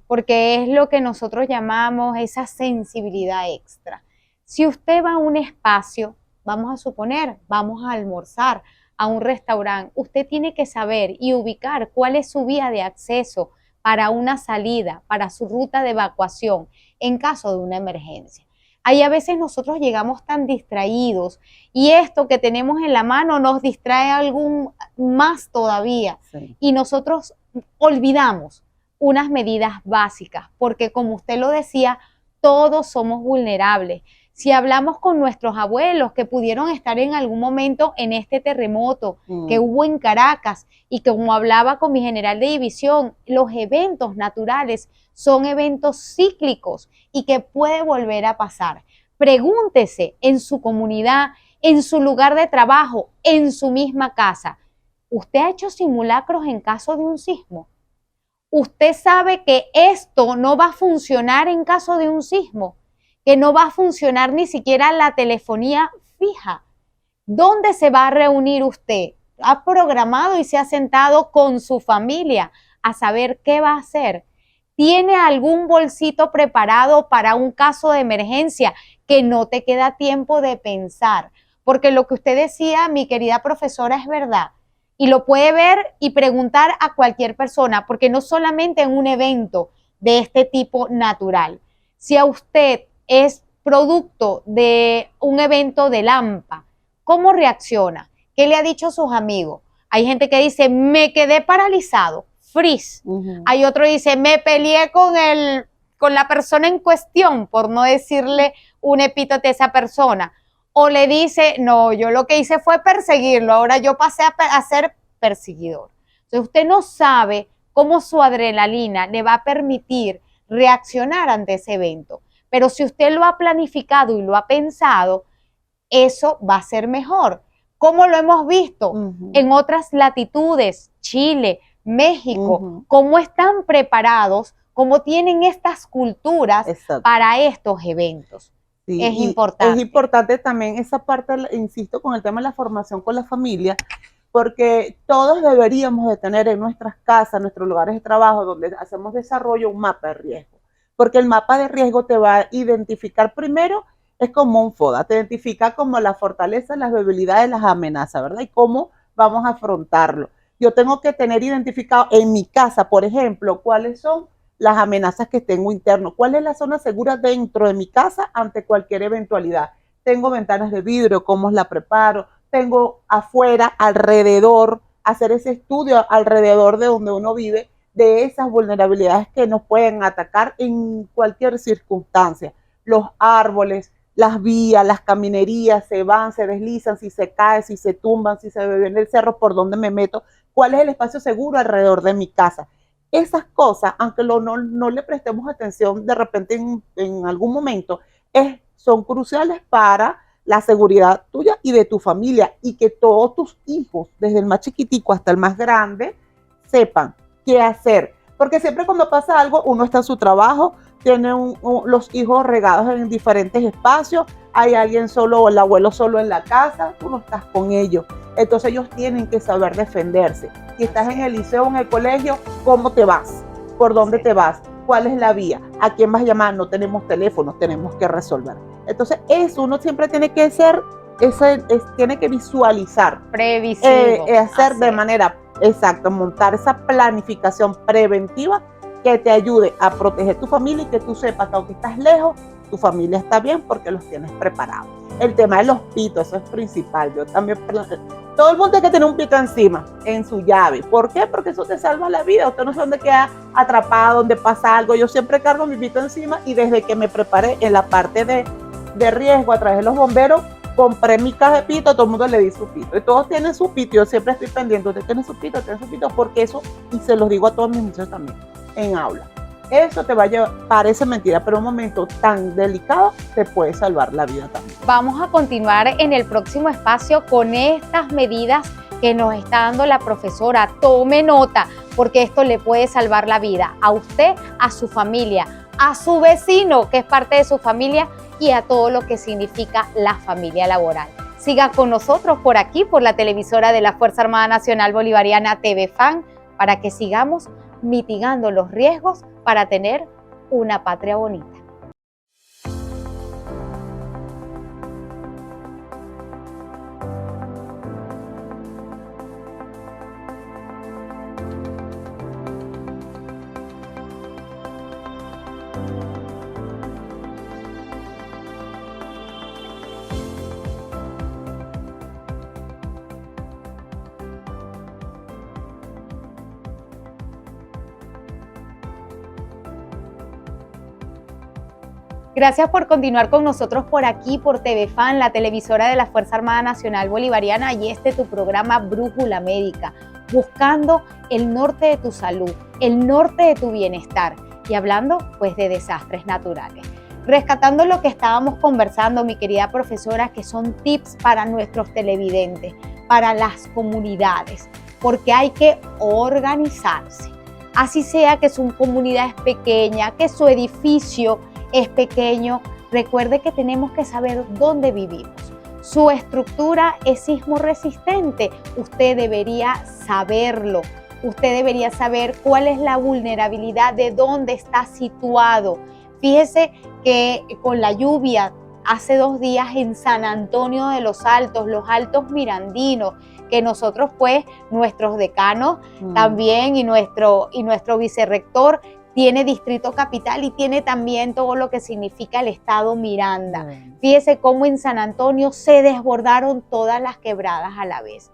porque es lo que nosotros llamamos esa sensibilidad extra. Si usted va a un espacio, vamos a suponer, vamos a almorzar a un restaurante, usted tiene que saber y ubicar cuál es su vía de acceso para una salida, para su ruta de evacuación en caso de una emergencia. Ahí a veces nosotros llegamos tan distraídos y esto que tenemos en la mano nos distrae algún más todavía, sí, y nosotros olvidamos unas medidas básicas, porque como usted lo decía, todos somos vulnerables. Si hablamos con nuestros abuelos que pudieron estar en algún momento en este terremoto que hubo en Caracas, y que como hablaba con mi general de división, los eventos naturales son eventos cíclicos y que puede volver a pasar. Pregúntese en su comunidad, en su lugar de trabajo, en su misma casa, ¿usted ha hecho simulacros en caso de un sismo? ¿Usted sabe que esto no va a funcionar en caso de un sismo? Que no va a funcionar ni siquiera la telefonía fija. ¿Dónde se va a reunir usted? ¿Ha programado y se ha sentado con su familia a saber qué va a hacer? ¿Tiene algún bolsito preparado para un caso de emergencia que no te queda tiempo de pensar? Porque lo que usted decía, mi querida profesora, es verdad. Y lo puede ver y preguntar a cualquier persona, porque no solamente en un evento de este tipo natural. Si a usted es producto de un evento de Lampa, ¿cómo reacciona? ¿Qué le ha dicho a sus amigos? Hay gente que dice, me quedé paralizado, freeze. Hay otro que dice, me peleé con la persona en cuestión, por no decirle un epíteto a esa persona. O le dice, no, yo lo que hice fue perseguirlo, ahora yo pasé a ser perseguidor. Entonces usted no sabe cómo su adrenalina le va a permitir reaccionar ante ese evento. Pero si usted lo ha planificado y lo ha pensado, eso va a ser mejor. ¿Cómo lo hemos visto en otras latitudes? Chile, México, cómo están preparados, cómo tienen estas culturas para estos eventos. Sí, es importante. Es importante también esa parte, insisto, con el tema de la formación con la familia, porque todos deberíamos de tener en nuestras casas, nuestros lugares de trabajo, donde hacemos desarrollo, un mapa de riesgo. Porque el mapa de riesgo te va a identificar primero, es como un FODA, te identifica como las fortalezas, las debilidades, las amenazas, ¿verdad? Y cómo vamos a afrontarlo. Yo tengo que tener identificado en mi casa, por ejemplo, cuáles son las amenazas que tengo interno, cuál es la zona segura dentro de mi casa ante cualquier eventualidad. Tengo ventanas de vidrio, cómo la preparo, tengo afuera, alrededor, hacer ese estudio alrededor de donde uno vive, de esas vulnerabilidades que nos pueden atacar en cualquier circunstancia. Los árboles, las vías, las caminerías se van, se deslizan, si se cae, si se tumban, si se ve en el cerro, por donde me meto, cuál es el espacio seguro alrededor de mi casa. Esas cosas, aunque no le prestemos atención de repente en algún momento, son cruciales para la seguridad tuya y de tu familia, y que todos tus hijos, desde el más chiquitico hasta el más grande, sepan qué hacer. Porque siempre cuando pasa algo, uno está en su trabajo, tiene los hijos regados en diferentes espacios, hay alguien solo o el abuelo solo en la casa, tú no estás con ellos. Entonces ellos tienen que saber defenderse. Si estás en el liceo o en el colegio, ¿cómo te vas? ¿Por dónde te vas? ¿Cuál es la vía? ¿A quién vas a llamar? No tenemos teléfonos, tenemos que resolver. Entonces eso uno siempre tiene que tiene que visualizar. Previsivo. Hacer de manera exacta, montar esa planificación preventiva que te ayude a proteger tu familia y que tú sepas que aunque estás lejos, tu familia está bien porque los tienes preparados. El tema de los pitos, eso es principal. Yo también, todo el mundo tiene que tener un pito encima, en su llave. ¿Por qué? Porque eso te salva la vida. Usted no sabe dónde queda atrapado, dónde pasa algo. Yo siempre cargo mi pito encima, y desde que me preparé en la parte de riesgo a través de los bomberos, compré mi caja de pito, a todo el mundo le di su pito. Y todos tienen su pito, yo siempre estoy pendiente. Usted tiene su pito, porque eso, y se los digo a todos mis muchachos también, en aula. Eso te va a llevar, parece mentira, pero un momento tan delicado te puede salvar la vida también. Vamos a continuar en el próximo espacio con estas medidas que nos está dando la profesora. Tome nota, porque esto le puede salvar la vida a usted, a su familia, a su vecino, que es parte de su familia, y a todo lo que significa la familia laboral. Siga con nosotros por aquí, por la televisora de la Fuerza Armada Nacional Bolivariana, TV FAN, para que sigamos mitigando los riesgos para tener una patria bonita. Gracias por continuar con nosotros por aquí, por TV FAN, la televisora de la Fuerza Armada Nacional Bolivariana, y tu programa Brújula Médica, buscando el norte de tu salud, el norte de tu bienestar, y hablando pues de desastres naturales. Rescatando lo que estábamos conversando, mi querida profesora, que son tips para nuestros televidentes, para las comunidades, porque hay que organizarse. Así sea que su comunidad es pequeña, que su edificio es pequeño, recuerde que tenemos que saber dónde vivimos. Su estructura es sismo resistente, usted debería saberlo. Usted debería saber cuál es la vulnerabilidad de dónde está situado. Fíjese que con la lluvia hace 2 días en San Antonio de los Altos Mirandinos, que nosotros pues, nuestros decanos también y nuestro vicerrector tiene Distrito Capital y tiene también todo lo que significa el estado Miranda. Fíjese cómo en San Antonio se desbordaron todas las quebradas a la vez.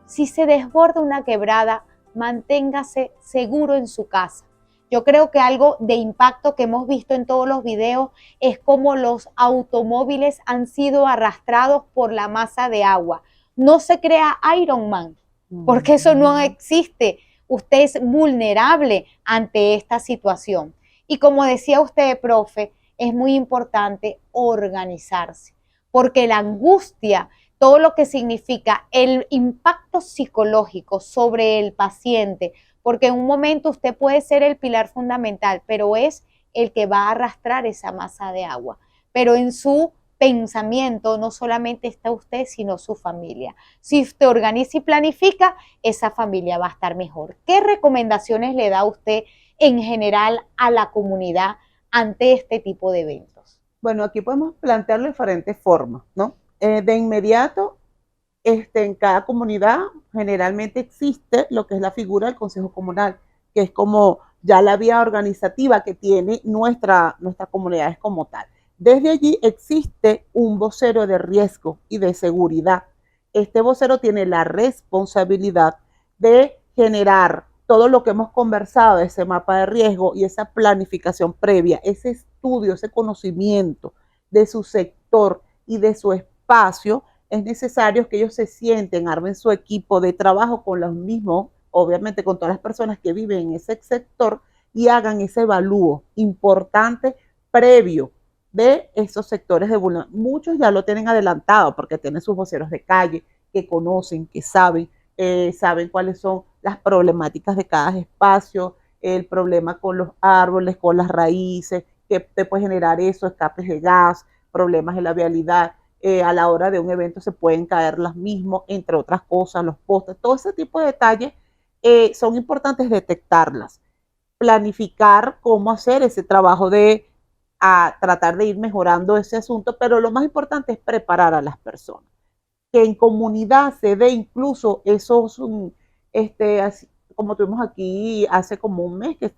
Si se desborda una quebrada, manténgase seguro en su casa. Yo creo que algo de impacto que hemos visto en todos los videos es cómo los automóviles han sido arrastrados por la masa de agua. No se crea Iron Man, porque eso no existe. usted es vulnerable ante esta situación. Y como decía usted, profe, es muy importante organizarse, porque la angustia, todo lo que significa el impacto psicológico sobre el paciente, porque en un momento usted puede ser el pilar fundamental, pero es el que va a arrastrar esa masa de agua. Pero en su pensamiento no solamente está usted, sino su familia. Si usted organiza y planifica, esa familia va a estar mejor. ¿Qué recomendaciones le da usted en general a la comunidad ante este tipo de eventos? Bueno, aquí podemos plantearlo de diferentes formas, ¿no? De inmediato, en cada comunidad generalmente existe lo que es la figura del Consejo Comunal, que es como ya la vía organizativa que tiene nuestras comunidades como tal. Desde allí existe un vocero de riesgo y de seguridad. Este vocero tiene la responsabilidad de generar todo lo que hemos conversado, ese mapa de riesgo y esa planificación previa, ese estudio, ese conocimiento de su sector y de su espacio. Es necesario que ellos se sienten, armen su equipo de trabajo con los mismos, obviamente con todas las personas que viven en ese sector, y hagan ese evalúo importante previo de esos sectores de vulnerabilidad. Muchos ya lo tienen adelantado porque tienen sus voceros de calle que conocen, que saben cuáles son las problemáticas de cada espacio, el problema con los árboles, con las raíces, que te puede generar eso, escapes de gas, problemas en la vialidad. A la hora de un evento se pueden caer las mismas, entre otras cosas, los postes, todo ese tipo de detalles son importantes detectarlas, planificar cómo hacer ese trabajo de tratar de ir mejorando ese asunto, pero lo más importante es preparar a las personas, que en comunidad se dé incluso esos, así, como tuvimos aquí hace como un mes, que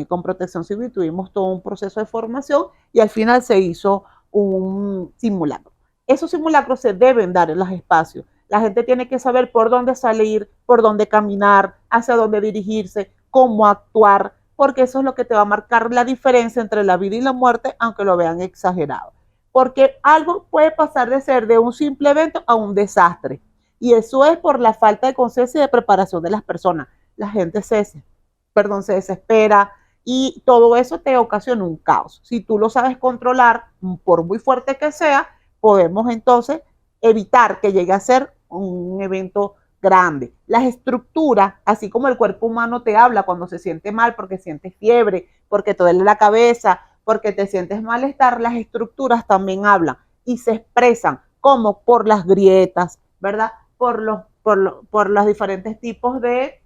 con Protección Civil tuvimos todo un proceso de formación y al final se hizo un simulacro. Esos simulacros se deben dar en los espacios. La gente tiene que saber por dónde salir, por dónde caminar, hacia dónde dirigirse, cómo actuar, porque eso es lo que te va a marcar la diferencia entre la vida y la muerte, aunque lo vean exagerado. Porque algo puede pasar de ser de un simple evento a un desastre. Y eso es por la falta de conciencia y de preparación de las personas. La gente se desespera y todo eso te ocasiona un caos. Si tú lo sabes controlar, por muy fuerte que sea, podemos entonces evitar que llegue a ser un evento grande. Las estructuras, así como el cuerpo humano te habla cuando se siente mal, porque sientes fiebre, porque te duele la cabeza, porque te sientes malestar, las estructuras también hablan y se expresan como por las grietas, ¿verdad? Por los diferentes tipos de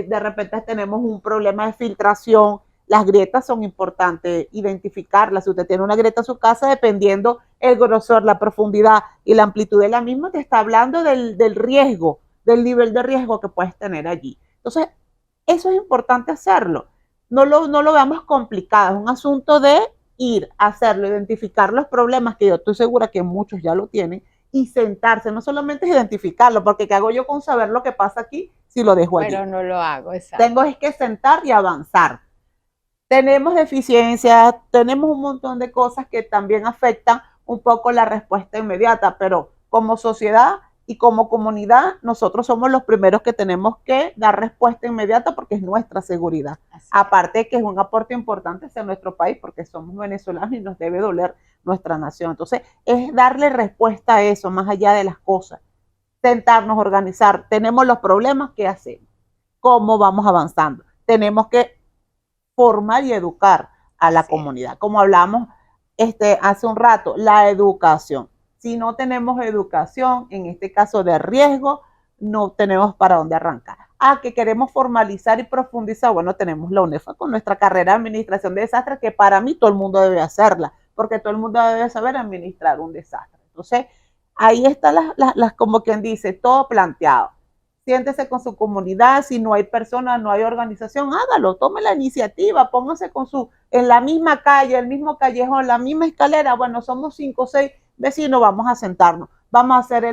repente tenemos un problema de filtración. Las grietas son importantes identificarlas. Si usted tiene una grieta en su casa, dependiendo el grosor, la profundidad y la amplitud de la misma, te está hablando del riesgo, del nivel de riesgo que puedes tener allí. Entonces, eso es importante hacerlo. No lo veamos complicado, es un asunto de ir a hacerlo, identificar los problemas, que yo estoy segura que muchos ya lo tienen, y sentarse, no solamente es identificarlo, porque ¿qué hago yo con saber lo que pasa aquí si lo dejo allí? Pero no lo hago, exacto. Tengo es que sentar y avanzar. Tenemos deficiencias, tenemos un montón de cosas que también afectan un poco la respuesta inmediata, pero como sociedad y como comunidad, nosotros somos los primeros que tenemos que dar respuesta inmediata porque es nuestra seguridad. Aparte de que es un aporte importante hacia nuestro país porque somos venezolanos y nos debe doler nuestra nación. Entonces, es darle respuesta a eso, más allá de las cosas. Sentarnos, organizar. Tenemos los problemas, ¿qué hacemos? ¿Cómo vamos avanzando? Tenemos que formar y educar a la comunidad. Como hablamos hace un rato, la educación. Si no tenemos educación, en este caso de riesgo, no tenemos para dónde arrancar. Que queremos formalizar y profundizar, bueno, tenemos la UNEFA con nuestra carrera de administración de desastres, que para mí todo el mundo debe hacerla, porque todo el mundo debe saber administrar un desastre. Entonces, ahí está como quien dice, todo planteado. Siéntese con su comunidad, si no hay personas, no hay organización, hágalo, tome la iniciativa, póngase en la misma calle, el mismo callejón, la misma escalera. Bueno, somos 5 o 6 vecinos, vamos a sentarnos, vamos a hacer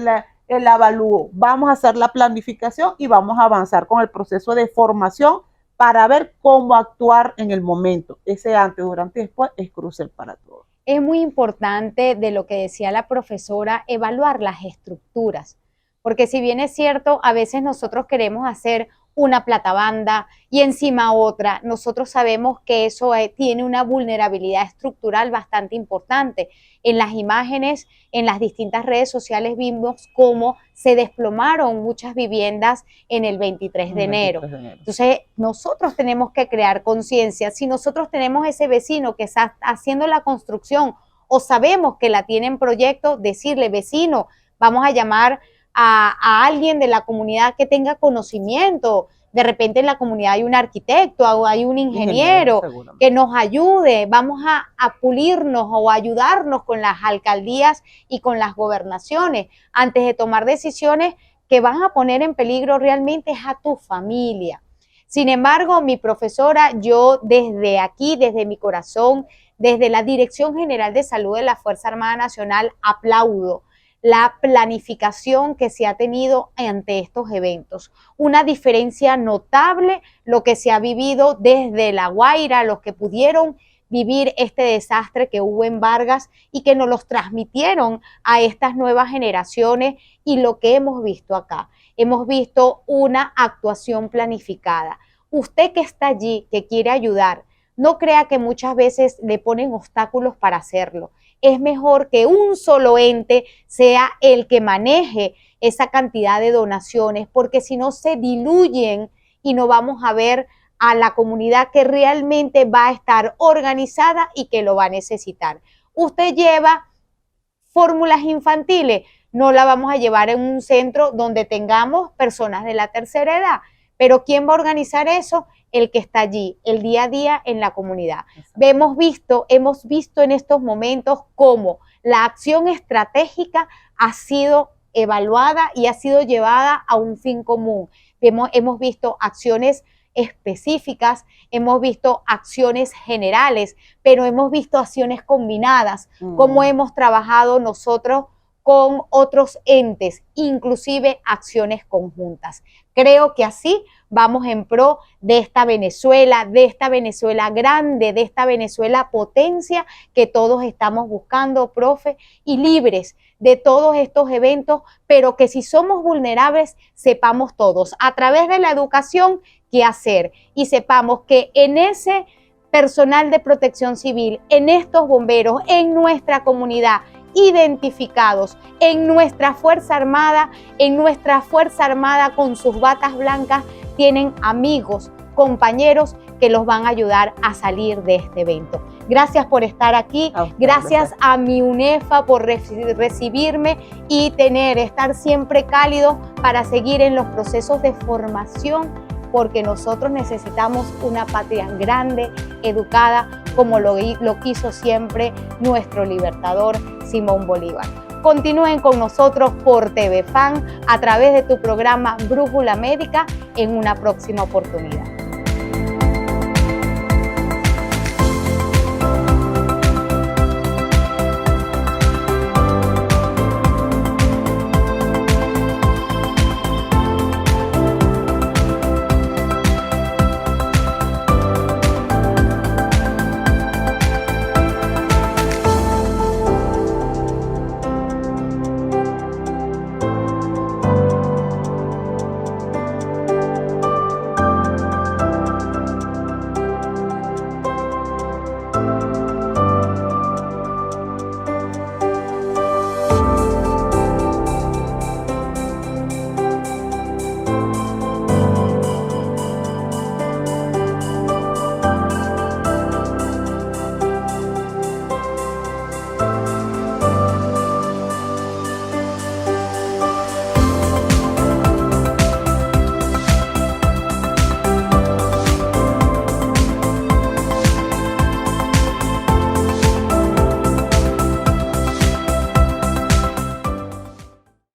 el avalúo, vamos a hacer la planificación y vamos a avanzar con el proceso de formación para ver cómo actuar en el momento. Ese antes, durante y después es crucial para todos. Es muy importante, de lo que decía la profesora, evaluar las estructuras. Porque si bien es cierto, a veces nosotros queremos hacer una platabanda y encima otra. Nosotros sabemos que eso tiene una vulnerabilidad estructural bastante importante. En las imágenes, en las distintas redes sociales vimos cómo se desplomaron muchas viviendas en el 23 de enero. Entonces, nosotros tenemos que crear conciencia. Si nosotros tenemos ese vecino que está haciendo la construcción o sabemos que la tiene en proyecto, decirle, vecino, vamos a llamar a alguien de la comunidad que tenga conocimiento. De repente en la comunidad hay un arquitecto o hay un ingeniero que nos ayude. Vamos a pulirnos o a ayudarnos con las alcaldías y con las gobernaciones antes de tomar decisiones que van a poner en peligro realmente a tu familia. Sin embargo, mi profesora, yo desde aquí, desde mi corazón, desde la Dirección General de Salud de la Fuerza Armada Nacional, aplaudo la planificación que se ha tenido ante estos eventos. Una diferencia notable lo que se ha vivido desde La Guaira, los que pudieron vivir este desastre que hubo en Vargas y que nos los transmitieron a estas nuevas generaciones, y lo que hemos visto acá. Hemos visto una actuación planificada. Usted que está allí, que quiere ayudar, no crea que muchas veces le ponen obstáculos para hacerlo. Es mejor que un solo ente sea el que maneje esa cantidad de donaciones, porque si no se diluyen y no vamos a ver a la comunidad que realmente va a estar organizada y que lo va a necesitar. Usted lleva fórmulas infantiles, no la vamos a llevar en un centro donde tengamos personas de la tercera edad, pero ¿quién va a organizar eso? El que está allí, el día a día en la comunidad. Hemos visto en estos momentos cómo la acción estratégica ha sido evaluada y ha sido llevada a un fin común. Hemos visto acciones específicas, hemos visto acciones generales, pero hemos visto acciones combinadas, cómo hemos trabajado nosotros con otros entes, inclusive acciones conjuntas. Creo que así vamos en pro de esta Venezuela grande, de esta Venezuela potencia que todos estamos buscando, profe, y libres de todos estos eventos, pero que si somos vulnerables, sepamos todos, a través de la educación, qué hacer, y sepamos que en ese personal de protección civil, en estos bomberos, en nuestra comunidad, identificados en nuestra Fuerza Armada, con sus batas blancas, tienen amigos, compañeros que los van a ayudar a salir de este evento. Gracias por estar aquí, gracias a mi UNEFA por recibirme y estar siempre cálidos para seguir en los procesos de formación, porque nosotros necesitamos una patria grande, educada, como lo quiso siempre nuestro libertador Simón Bolívar. Continúen con nosotros por TV Fan a través de tu programa Brújula Médica en una próxima oportunidad.